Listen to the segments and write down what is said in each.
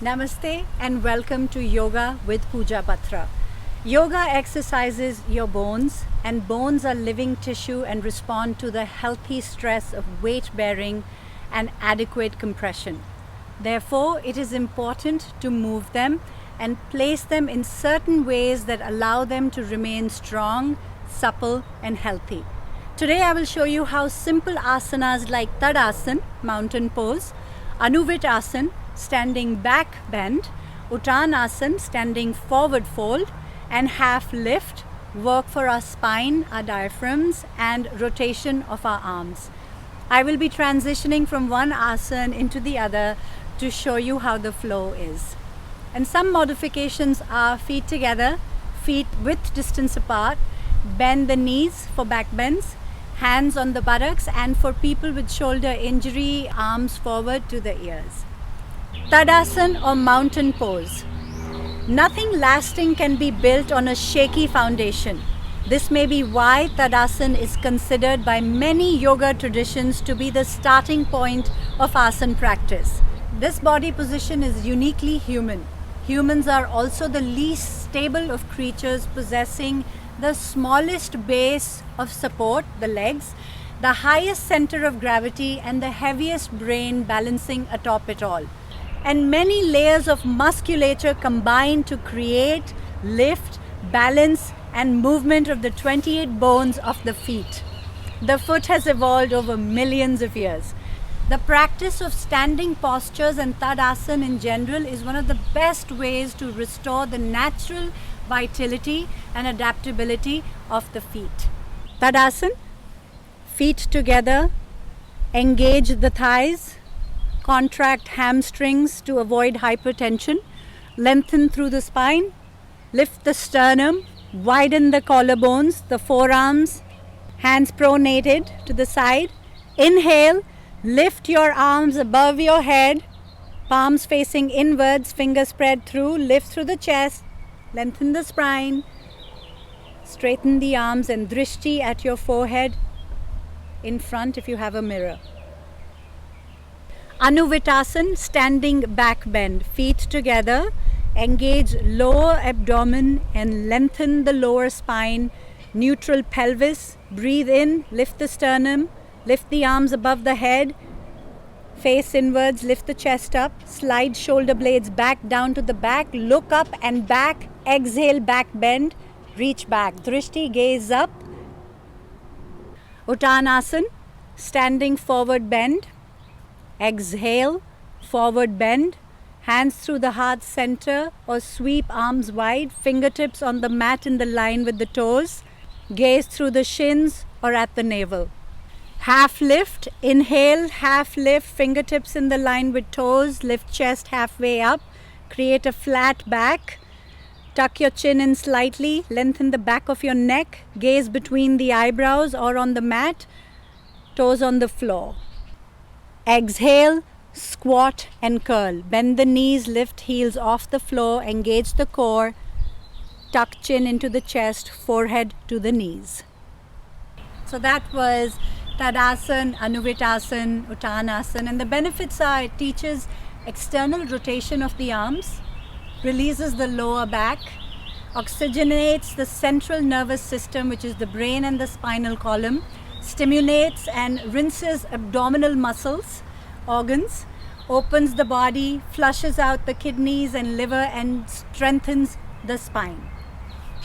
Namaste and welcome to Yoga with Pooja Batra. Yoga exercises your bones, and bones are living tissue and respond to the healthy stress of weight bearing and adequate compression. Therefore, it is important to move them and place them in certain ways that allow them to remain strong, supple and healthy. Today I will show you how simple asanas like Tadasana, mountain pose, Anuvitasana, standing back bend, Uttanasana, standing forward fold, and half lift work for our spine, our diaphragms, and rotation of our arms. I will be transitioning from one asana into the other to show you how the flow is. And some modifications are feet together, feet width distance apart, bend the knees for back bends, hands on the buttocks, and for people with shoulder injury, arms forward to the ears. Tadasana or mountain pose. Nothing lasting can be built on a shaky foundation. This may be why Tadasana is considered by many yoga traditions to be the starting point of asana practice. This body position is uniquely human. Humans are also the least stable of creatures, possessing the smallest base of support, the legs, the highest center of gravity, and the heaviest brain balancing atop it all. And many layers of musculature combine to create, lift, balance, and movement of the 28 bones of the feet. The foot has evolved over millions of years. The practice of standing postures and Tadasana in general is one of the best ways to restore the natural vitality and adaptability of the feet. Tadasana, feet together, engage the thighs, contract hamstrings to avoid hypertension, lengthen through the spine, lift the sternum, widen the collarbones, the forearms, hands pronated to the side. Inhale, lift your arms above your head, palms facing inwards, fingers spread through, lift through the chest, lengthen the spine, straighten the arms, and drishti at your forehead, in front if you have a mirror. Anuvitasana, standing back bend, feet together, engage lower abdomen and lengthen the lower spine, neutral pelvis, breathe in, lift the sternum, lift the arms above the head, face inwards, lift the chest up, slide shoulder blades back down to the back, look up and back, exhale, back bend, reach back, drishti, gaze up. Uttanasana, standing forward bend, exhale, forward bend, hands through the heart center or sweep arms wide, fingertips on the mat in the line with the toes, gaze through the shins or at the navel. Half lift, inhale, half lift, fingertips in the line with toes, lift chest halfway up, create a flat back, tuck your chin in slightly, lengthen the back of your neck, gaze between the eyebrows or on the mat, toes on the floor. Exhale, squat and curl. Bend the knees, lift heels off the floor, engage the core, tuck chin into the chest, forehead to the knees. So that was Tadasana, Anuvitasana, Uttanasana, and the benefits are it teaches external rotation of the arms, releases the lower back, oxygenates the central nervous system, which is the brain and the spinal column, stimulates and rinses abdominal muscles, organs, opens the body, flushes out the kidneys and liver, and strengthens the spine.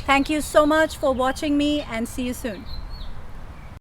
Thank you so much for watching me, and see you soon.